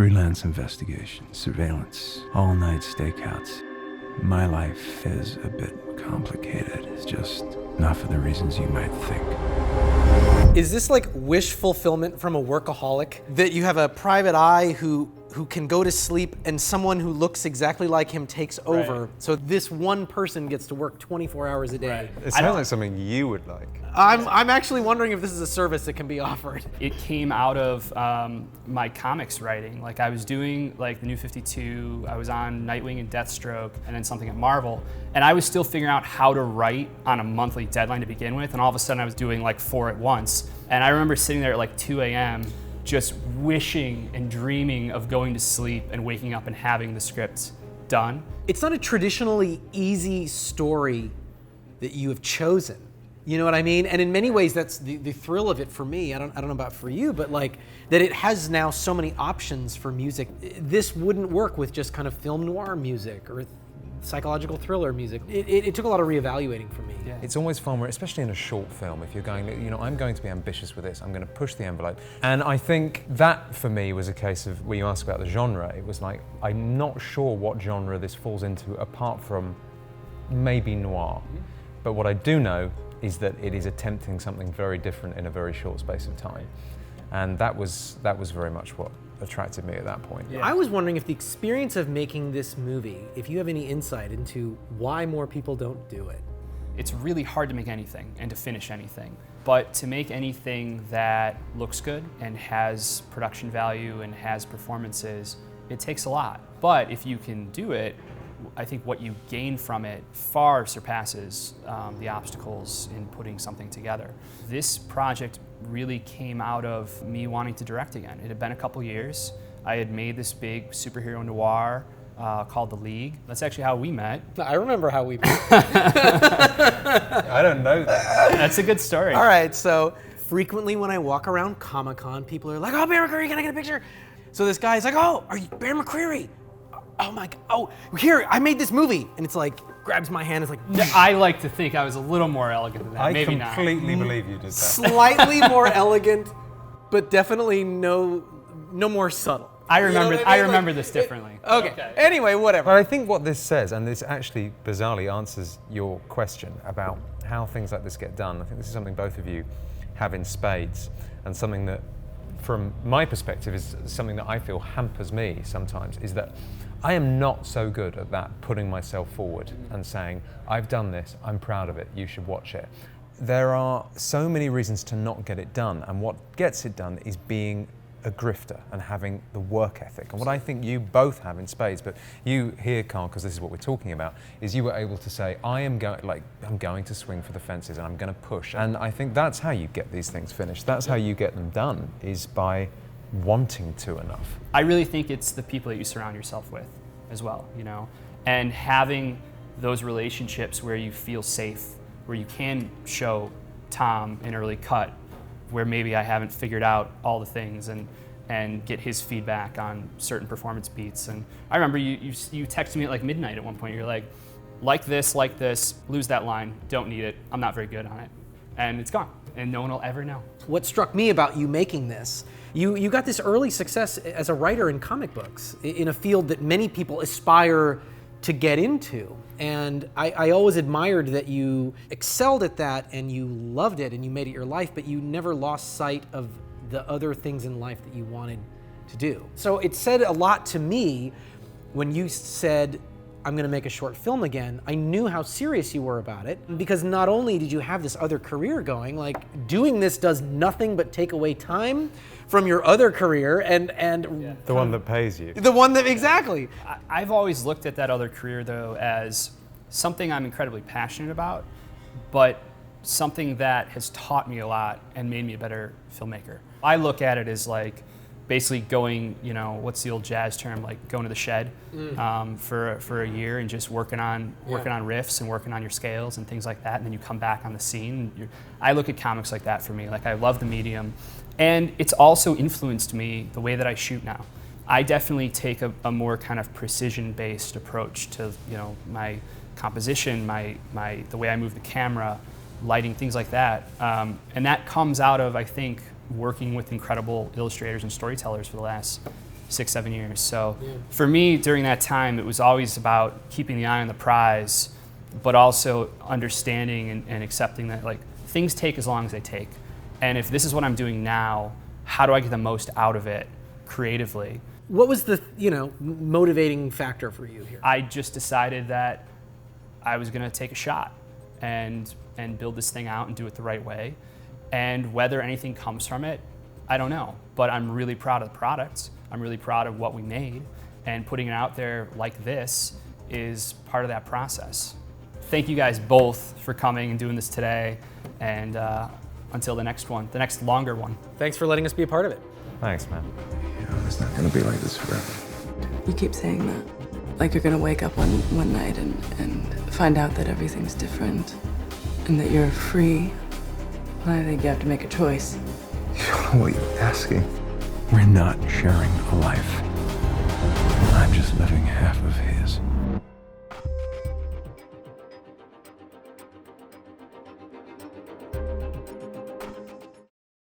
freelance investigations, surveillance, all-night stakeouts. My life is a bit complicated. It's just not for the reasons you might think. Is this like wish fulfillment from a workaholic? That you have a private eye who can go to sleep and someone who looks exactly like him takes over. Right. So this one person gets to work 24 hours a day. Right. It sounds like something you would like. I'm actually wondering if this is a service that can be offered. It came out of my comics writing. Like I was doing like the New 52, I was on Nightwing and Deathstroke, and then something at Marvel. And I was still figuring out how to write on a monthly deadline to begin with. And all of a sudden I was doing like 4 at once. And I remember sitting there at like 2 a.m. just wishing and dreaming of going to sleep and waking up and having the script done. It's not a traditionally easy story that you have chosen. You know what I mean? And in many ways, that's the thrill of it for me. I don't know about for you, but like that it has now so many options for music. This wouldn't work with just kind of film noir music or psychological thriller music. It took a lot of reevaluating for me. Yeah. It's always fun, especially in a short film, if you're going, I'm going to be ambitious with this, I'm going to push the envelope. And I think that for me was a case of, when you ask about the genre, it was like, I'm not sure what genre this falls into apart from maybe noir. Mm-hmm. But what I do know is that it is attempting something very different in a very short space of time. And that was very much what attracted me at that point. Yeah. I was wondering if the experience of making this movie, if you have any insight into why more people don't do it. It's really hard to make anything and to finish anything. But to make anything that looks good and has production value and has performances, it takes a lot. But if you can do it, I think what you gain from it far surpasses the obstacles in putting something together. This project really came out of me wanting to direct again. It had been a couple years. I had made this big superhero noir called The League. That's actually how we met. I remember how we met. I don't know that. That's a good story. All right, so frequently when I walk around Comic-Con, people are like, oh, Bear McCreary, can I get a picture? So this guy's like, oh, are you Bear McCreary? Oh my God, oh, here, I made this movie. And it's like, grabs my hand, it's like, I like to think I was a little more elegant than that, maybe not. I completely believe you did that. Slightly more elegant, but definitely no more subtle. I remember, you know what I mean? remember this differently. Okay, anyway, whatever. But I think what this says, and this actually bizarrely answers your question about how things like this get done, I think this is something both of you have in spades, and something that, from my perspective, is something that I feel hampers me sometimes, is that I am not so good at that, putting myself forward and saying, I've done this, I'm proud of it, you should watch it. There are so many reasons to not get it done, and what gets it done is being a grifter and having the work ethic. And what I think you both have in spades, but you here, Kyle, because this is what we're talking about, is you were able to say, I'm going to swing for the fences and I'm going to push. And I think that's how you get these things finished. That's how you get them done, is by wanting to enough. I really think it's the people that you surround yourself with as well, and having those relationships where you feel safe, where you can show Tom an early cut, where maybe I haven't figured out all the things, and get his feedback on certain performance beats. And I remember you texted me at like midnight at one point. You're like this, lose that line, don't need it, I'm not very good on it. And it's gone, and no one will ever know. What struck me about you making this, you got this early success as a writer in comic books, in a field that many people aspire to get into. And I always admired that you excelled at that and you loved it and you made it your life, but you never lost sight of the other things in life that you wanted to do. So it said a lot to me when you said, I'm gonna make a short film again. I knew how serious you were about it, because not only did you have this other career going, like doing this does nothing but take away time from your other career and the one that pays you. The one that, exactly. I've always looked at that other career though as something I'm incredibly passionate about, but something that has taught me a lot and made me a better filmmaker. I look at it as like basically going, what's the old jazz term, like going to the shed for a year and just working on riffs and working on your scales and things like that, and then you come back on the scene. I look at comics like that for me. Like, I love the medium, and it's also influenced me the way that I shoot now. I definitely take a more kind of precision-based approach to my composition, the way I move the camera, lighting, things like that, and that comes out of, I think, working with incredible illustrators and storytellers for the last 6, 7 years. So for me, during that time, it was always about keeping the eye on the prize, but also understanding and accepting that like things take as long as they take. And if this is what I'm doing now, how do I get the most out of it creatively? What was the, motivating factor for you here? I just decided that I was going to take a shot and build this thing out and do it the right way. And whether anything comes from it, I don't know. But I'm really proud of the products. I'm really proud of what we made. And putting it out there like this is part of that process. Thank you guys both for coming and doing this today. And until the next one, the next longer one. Thanks for letting us be a part of it. Thanks, man. It's not gonna be like this forever. You keep saying that. Like you're gonna wake up one night and find out that everything's different and that you're free. Well, I think you have to make a choice. You don't know what you're asking. We're not sharing a life. I'm just living half of his.